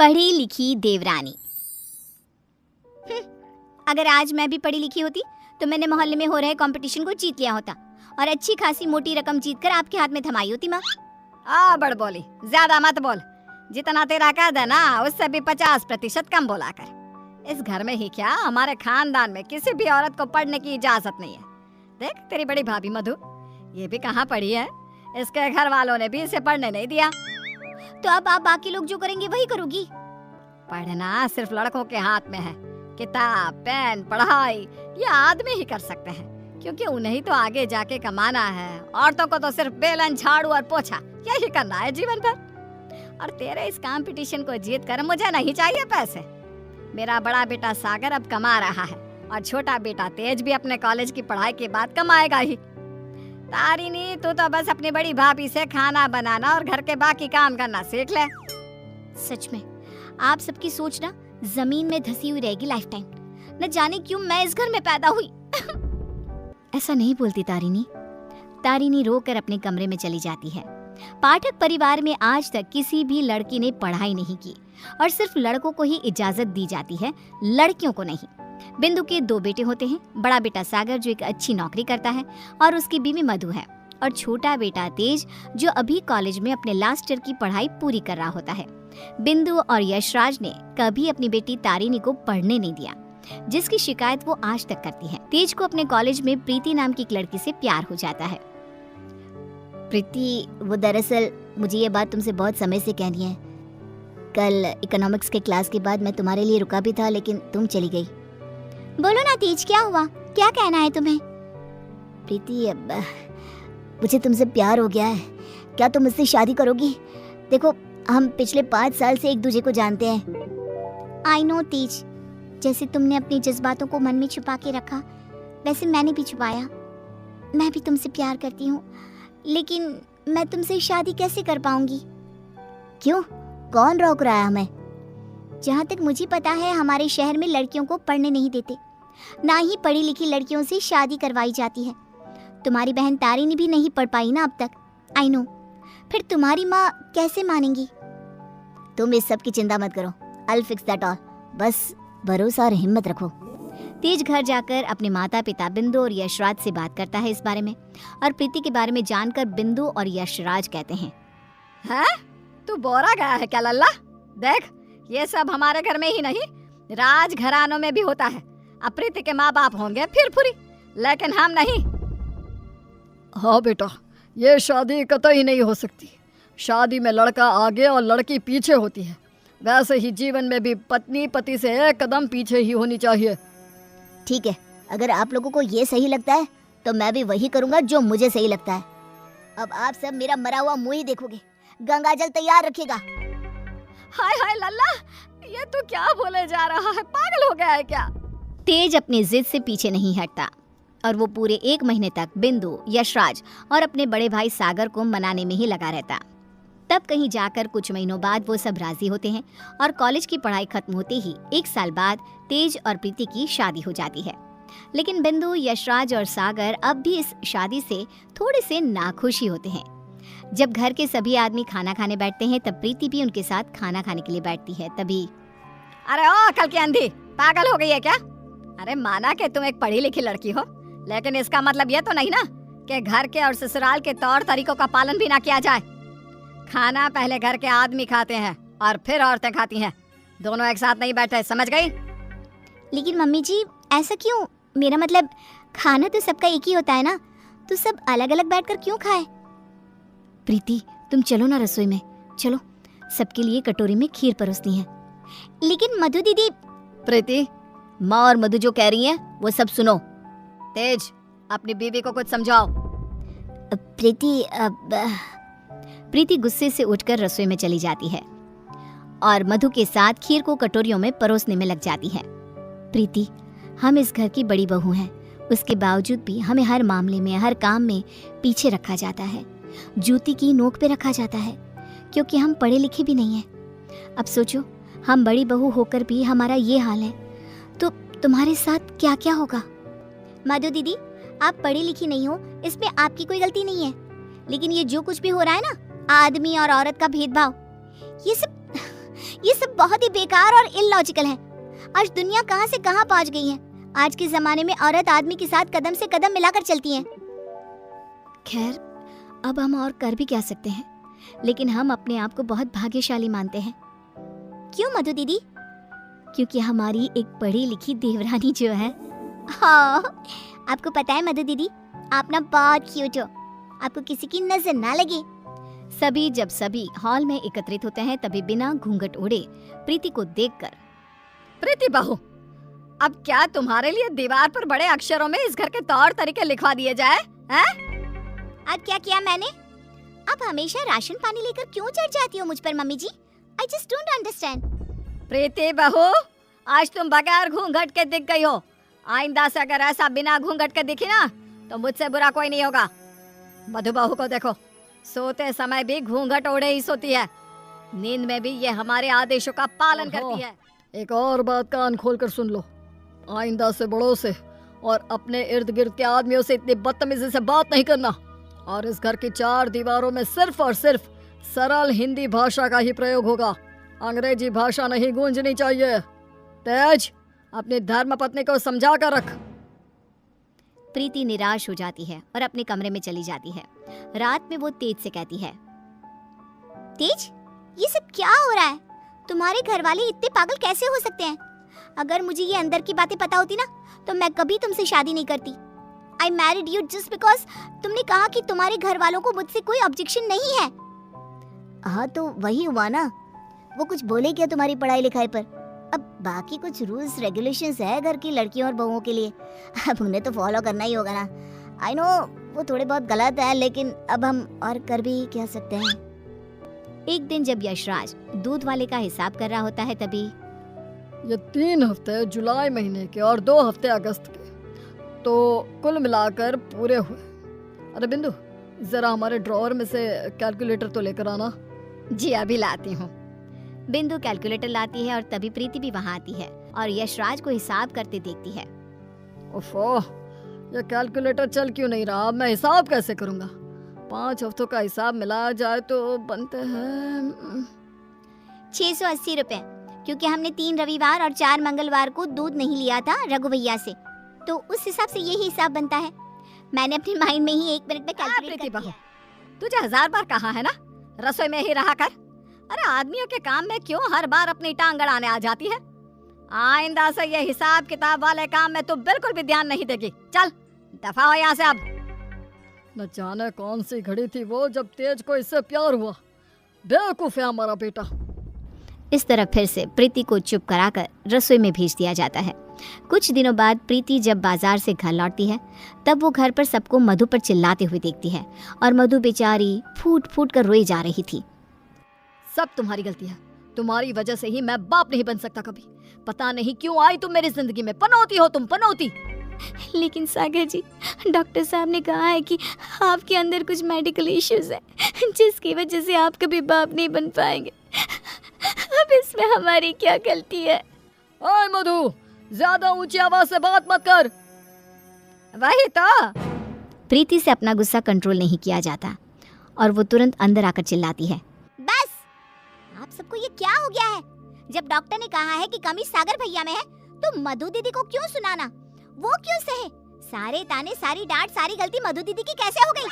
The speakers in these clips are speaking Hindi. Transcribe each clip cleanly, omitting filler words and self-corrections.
पढ़ी लिखी देवरानी। अगर आज मैं भी पढ़ी लिखी होती तो मैंने मोहल्ले में हो रहे कंपटीशन को जीत लिया होता और अच्छी खासी मोटी रकम जीतकर आपके हाथ में थमाई होती। माँ बड़ बोली, ज्यादा मत बोल। जितना तेरा कद है ना उससे भी 50% कम बोला कर। इस घर में ही क्या, हमारे खानदान में किसी भी औरत को पढ़ने की इजाजत नहीं है। देख तेरी बड़ी भाभी मधु, ये भी कहाँ पढ़ी है, इसके घर वालों ने भी इसे पढ़ने नहीं दिया। तो अब आप बाकी लोग जो करेंगे वही करोगी? पढ़ना सिर्फ लड़कों के हाथ में है। किताब, पेन, पढ़ाई ये आदमी ही कर सकते हैं, क्योंकि उन्हें ही तो आगे जाके कमाना है। औरतों को तो सिर्फ बेलन, झाड़ू और पोछा यही करना है जीवन भर। और तेरे इस कंपटीशन को जीत कर मुझे नहीं चाहिए पैसे। मेरा बड़ा बेटा सागर अब कमा रहा है और छोटा बेटा तेज भी अपने कॉलेज की पढ़ाई के बाद कमाएगा ही। तारिणी, तू तो बस अपनी बड़ी भाभी से खाना बनाना और घर के बाकी काम करना सीख ले। सच में आप सबकी सोच ना जमीन में धसी हुई रहेगी लाइफ टाइम। न जाने क्यों मैं इस घर में पैदा हुई। ऐसा नहीं बोलती तारिणी। तारिणी रोकर अपने कमरे में चली जाती है। पाठक परिवार में आज तक किसी भी लड़की ने पढ़ाई नहीं की और सिर्फ लड़कों को ही इजाजत दी जाती है, लड़कियों को नहीं। बिंदु के 2 बेटे होते हैं। बड़ा बेटा सागर जो एक अच्छी नौकरी करता है और उसकी बीवी मधु है, और छोटा बेटा तेज जो अभी कॉलेज में अपने लास्ट ईयर की पढ़ाई पूरी कर रहा होता है। बिंदु और यशराज ने कभी अपनी बेटी तारिणी को पढ़ने नहीं दिया, जिसकी शिकायत वो आज तक करती है। तेज को अपने कॉलेज में प्रीति नाम की एक लड़की से प्यार हो जाता है। प्रीति, वो दरअसल मुझे ये बात तुमसे बहुत समय से कहनी है। कल इकोनॉमिक्स के क्लास के बाद मैं तुम्हारे लिए रुका भी था, लेकिन तुम चली गई। बोलो ना तेज, क्या हुआ? क्या कहना है तुम्हें? प्रीति, अब मुझे तुमसे प्यार हो गया है। क्या तुम मुझसे शादी करोगी? देखो, हम पिछले 5 साल से एक दूसरे को जानते हैं। आई नो तेज, जैसे तुमने अपनी जज्बातों को मन में छुपा के रखा, वैसे मैंने भी छुपाया। मैं भी तुमसे प्यार करती हूँ, लेकिन मैं तुमसे शादी कैसे कर पाऊंगी? क्यों? कौन रोक रहा है हमें? जहाँ तक मुझे पता है हमारे शहर में लड़कियों को पढ़ने नहीं देते, ना ही पढ़ी लिखी लड़कियों से शादी करवाई जाती है। तुम्हारी बहन तारिणी भी नहीं पढ़ पाई ना अब तक। I know. फिर तुम्हारी माँ कैसे मानेंगी? तुम इस सब की चिंता मत करो, I'll fix that all। बस भरोसा और हिम्मत रखो। तेज घर जाकर अपने माता पिता बिंदु और यशराज से बात करता है इस बारे में, और प्रीति के बारे में जानकर बिंदु और यशराज कहते हैं, तू बोरा गया है क्या लल्ला? देख, ये सब हमारे घर में ही नहीं, राज घरानों में भी होता है। अब प्रीति के माँ बाप होंगे फिर फुरी, लेकिन हम नहीं। हाँ बेटा, ये शादी कतई नहीं हो सकती। शादी में लड़का आगे और लड़की पीछे होती है। वैसे ही जीवन में भी पत्नी पति से एक कदम पीछे ही होनी चाहिए। ठीक है, अगर आप लोगों को ये सही लगता है तो मैं भी वही करूंगा जो मुझे सही लगता है। अब आप सब मेरा मरा हुआ मुंह ही देखोगे। गंगा जल तैयार रखिएगा। हाय हाय लल्ला, ये तू क्या बोले जा रहा है? पागल हो गया है क्या? तेज अपनी जिद से पीछे नहीं हटता और वो पूरे 1 महीने तक बिंदु, यशराज और अपने बड़े भाई सागर को मनाने में ही लगा रहता। तब कहीं जाकर कुछ महीनों बाद वो सब राजी होते हैं और कॉलेज की पढ़ाई खत्म होते ही 1 साल बाद तेज और प्रीति की शादी हो जाती है। लेकिन बिंदु, यशराज और सागर अब भी इस शादी से थोड़े से नाखुश ही होते हैं। जब घर के सभी आदमी खाना खाने बैठते हैं तब प्रीति भी उनके साथ खाना खाने के लिए बैठती है। तभी, अरे ओ अकल की अंधी, पागल हो गई है क्या? अरे माना कि तुम एक पढ़ी लिखी लड़की हो, लेकिन इसका मतलब ये तो नहीं ना कि घर के और ससुराल के तौर तरीकों का पालन भी ना किया जाए। खाना पहले घर के आदमी खाते हैं और फिर औरतें खाती हैं, दोनों एक साथ नहीं बैठे, समझ गई? लेकिन मम्मी जी, ऐसा क्यों? मेरा मतलब खाना तो सबका एक ही होता है ना, तो सब अलग अलग बैठकर क्यों खाए? प्रीति, तुम चलो ना रसोई में, चलो, सबके लिए कटोरी में खीर परोसनी है। लेकिन मधु दीदी। प्रीति, माँ और मधु जो कह रही हैं वो सब सुनो। तेज, अपनी बीवी को कुछ समझाओ। प्रीति गुस्से से उठकर रसोई में चली जाती है और मधु के साथ खीर को कटोरियों में परोसने में लग जाती है। प्रीति, हम इस घर की बड़ी बहू हैं, उसके बावजूद भी हमें हर मामले में, हर काम में पीछे रखा जाता है, जूती की नोक पे रखा जाता है, क्योंकि हम पढ़े लिखे भी नहीं हैं। अब सोचो, हम बड़ी बहू होकर भी हमारा ये हाल है, तो तुम्हारे साथ क्या क्या होगा? मधु दीदी, आप पढ़ी लिखी नहीं हो, इसमें आपकी कोई गलती नहीं है, लेकिन ये जो कुछ भी हो रहा है ना, आदमी और औरत का भेदभाव, ये सब ये सब बहुत ही बेकार और इलॉजिकल है। आज दुनिया कहाँ से कहाँ पहुँच गई है। आज के जमाने में औरत आदमी के साथ कदम से कदम मिलाकर चलती है। खैर, अब हम और कर भी क्या सकते हैं, लेकिन हम अपने आप को बहुत भाग्यशाली मानते हैं। क्यों मधु दीदी? क्योंकि हमारी एक पढ़ी लिखी देवरानी जो है। हाँ, आपको पता है मधु दीदी, आप ना बहुत क्यूट हो, आपको किसी की नजर ना लगे। जब सभी हॉल में एकत्रित होते हैं तभी बिना घूंघट ओढ़े प्रीति को देखकर, प्रीति बहू, अब क्या तुम्हारे लिए दीवार पर बड़े अक्षरों में इस घर के तौर तरीके लिखवा दिए जाए हैं? अब क्या किया मैंने? आप हमेशा राशन पानी लेकर क्यों चढ़ जाती हो मुझ पर मम्मी जी? I just don't understand. Preeti बहू, आज तुम बगैर घूंघट के दिख गई हो। आइंदा से अगर ऐसा बिना घूंघट के दिखी ना तो मुझसे बुरा कोई नहीं होगा। मधु बहू को देखो, सोते समय भी घूंघट ओढ़े ही सोती है, नींद में भी ये हमारे आदेशों का पालन करती है। एक और बात कान खोल कर सुन लो, आइंदा से बड़ों से और अपने इर्द गिर्द के आदमियों से इतनी बदतमीजी से बात नहीं करना, और इस घर की 4 दीवारों में सिर्फ और सिर्फ सरल हिंदी भाषा का ही प्रयोग होगा। अंग्रेजी भाषा नहीं गूंजनी चाहिए। तेज, अपनी धर्मपत्नी को समझा कर रख। प्रीति निराश हो जाती है और अपने कमरे में चली जाती है। रात में वो तेज से कहती है, तेज, ये सब क्या हो रहा है? तुम्हारे घर वाले इतने पागल कैसे हो सकते हैं? अगर मुझे ये अंदर की बातें पता होती ना तो मैं कभी तुमसे शादी नहीं करती। I married you just because तुमने कहा कि तुम्हारे घर वालों को मुझसे कोई ऑब्जेक्शन नहीं है। हाँ, तो वही हुआ ना। वो कुछ बोले क्या तुम्हारी पढ़ाई लिखाई पर? अब बाकी कुछ रूल्स रेगुलेशंस है घर की लड़कियों और बहुओं के लिए, अब उन्हें तो फॉलो करना ही होगा ना। आई नो वो थोड़े बहुत गलत है, लेकिन अब हम और कर भी क्या सकते हैं। एक दिन जब यशराज दूध वाले का हिसाब कर रहा होता है तभी ये 3 हफ्ते जुलाई महीने के और 2 हफ्ते अगस्त के, तो कुल मिलाकर पूरे हुए। अरे बिंदु, जरा हमारे ड्रॉअर में से कैलकुलेटर तो लेकर आना। जी अभी लाती हूँ। बिंदु कैलकुलेटर लाती है और तभी प्रीति भी वहाँ आती है और यशराज को हिसाब करते देखती है। ओफो, ये कैलकुलेटर चल क्यों नहीं रहा? अब मैं हिसाब कैसे करूँगा? 5 हफ्तों का हिसाब मिलाया जाए तो बनते हैं 680 रुपए, क्योंकि हमने 3 रविवार और 4 मंगलवार को दूध नहीं लिया था रघु भैया से, तो उस हिसाब से यही हिसाब बनता है। मैंने अपने माइंड में ही 1 मिनट में कैलकुलेट कर दिया। तुझे 1000 बार कहा है ना रसोई में ही रहा कर। अरे आदमियों के काम में क्यों हर बार अपनी टांग अड़ाने आ जाती है? आइंदा से ये हिसाब किताब वाले काम में तो बिल्कुल भी ध्यान नहीं देगी। चल दफा हो यहाँ से अब। न जाने कौन सी घड़ी थी वो जब तेज को इससे प्यार हुआ। बेवकूफ है हमारा बेटा। इस तरह फिर से प्रीति को चुप कराकर रसोई में भेज दिया जाता है। कुछ दिनों बाद प्रीति जब बाजार से घर लौटती है तब वो घर पर सबको मधु पर चिल्लाते हुए देखती है और मधु बेचारी फूट फूट कर रोई जा रही थी। सब तुम्हारी गलती है, तुम्हारी वजह से ही मैं बाप नहीं बन सकता कभी। पता नहीं क्यों आई तुम मेरी जिंदगी में। पनौती हो तुम, पनौती। लेकिन सागर जी, डॉक्टर साहब ने कहा है कि आपके अंदर कुछ मेडिकल इश्यूज है जिसकी वजह से आप कभी बाप नहीं बन पाएंगे। अब इसमें हमारी क्या गलती है? ओए मधु, ज्यादा ऊंची आवाज से बात मत कर। वही तो। प्रीति से अपना गुस्सा कंट्रोल नहीं किया जाता और वो तुरंत अंदर आकर चिल्लाती है, बस, आप सबको ये क्या हो गया है? जब डॉक्टर ने कहा है कि कमी सागर भैया में है तो मधु दीदी को क्यों सुनाना? वो क्यों सहे? सारे ताने, सारी डांट, सारी गलती मधु दीदी की कैसे हो गई?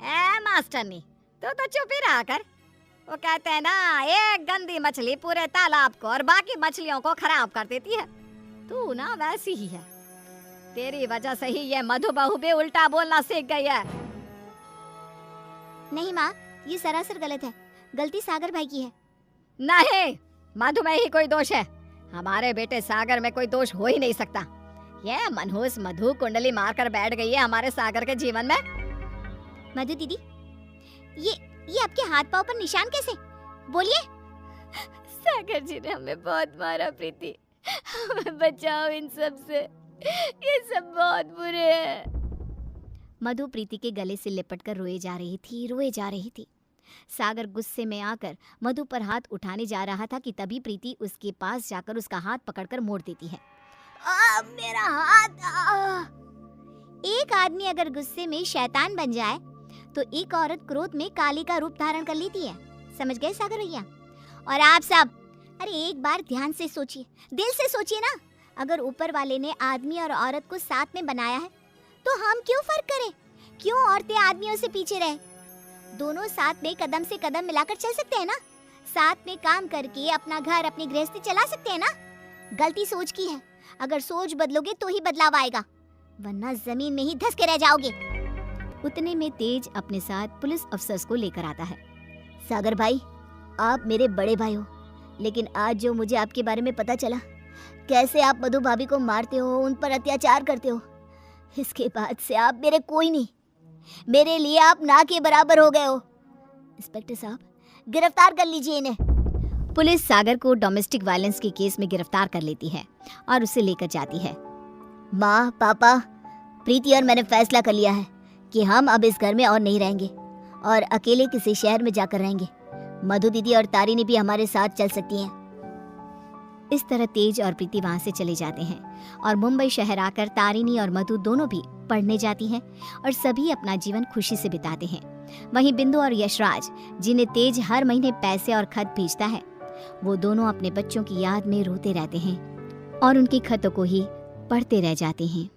ए मास्टरनी, तो चुप ही रहा कर। वो कहते हैं ना, एक गंदी मछली पूरे तालाब को और बाकी मछलियों को खराब कर देती है। तू ना वैसी ही है। तेरी वजह से ही ये मधु बहू भी उल्टा बोलना सीख गई है। नहीं माँ, ये सरासर गलत है। गलती सागर भाई की है। नहीं, मधु में ही कोई दोष है। हमारे बेटे सागर में कोई दोष हो ही नहीं सकता। ये मनहूस मधु कुंडली मारकर बैठ गई है हमारे सागर के जीवन में। मधु दीदी, ये आपके हाथ पांव पर निशान कैसे? बोलिए। सागर जी ने हमें बहुत मारा प्रीति, हमें बचाओ इन सब से, ये सब बहुत बुरे हैं। मधु प्रीति के गले से लिपटकर रोए जा रही थी। सागर गुस्से में आकर मधु पर हाथ उठाने जा रहा था कि तभी प्रीति उसके पास जाकर उसका हाथ पकड़कर मोड़ देती है। मेरा हाथ। एक आदमी अगर गुस्से में शैतान बन जाए तो एक औरत क्रोध में काली का रूप धारण कर लेती है। समझ गए सागर भैया? और आप सब अरे एक बार ध्यान से सोचिए, दिल से सोचिए ना। अगर ऊपर वाले ने आदमी और औरत को साथ में बनाया है तो हम क्यों फर्क करें? क्यों औरतें आदमियों से पीछे रहे? दोनों साथ में कदम से कदम मिलाकर चल सकते हैं ना। साथ में काम करके अपना घर, अपनी गृहस्थी चला सकते हैं ना। गलती सोच की है। अगर सोच बदलोगे तो ही बदलाव आएगा, वरना जमीन में ही धंस के रह जाओगे। उतने में तेज अपने साथ पुलिस अफसर्स को लेकर आता है। सागर भाई, आप मेरे बड़े भाई हो, लेकिन आज जो मुझे आपके बारे में पता चला, कैसे आप मधु भाभी को मारते हो, उन पर अत्याचार करते हो, इसके बाद से आप मेरे कोई नहीं। मेरे लिए आप ना के बराबर हो गए हो। इंस्पेक्टर साहब, गिरफ्तार कर लीजिए इन्हें। पुलिस सागर को डोमेस्टिक वायलेंस के केस में गिरफ्तार कर लेती है और उसे लेकर जाती है। माँ, पापा, प्रीति और मैंने फैसला कर लिया है कि हम अब इस घर में और नहीं रहेंगे और अकेले किसी शहर में जाकर रहेंगे। मधु दीदी और तारिनी भी हमारे साथ चल सकती हैं। इस तरह तेज और प्रीति वहां से चले जाते हैं और मुंबई शहर आकर तारिनी और मधु दोनों भी पढ़ने जाती हैं और सभी अपना जीवन खुशी से बिताते हैं। वहीं बिंदु और यशराज, जिन्हें तेज हर महीने पैसे और खत भेजता है, वो दोनों अपने बच्चों की याद में रोते रहते हैं और उनकी खतों को ही पढ़ते रह जाते हैं।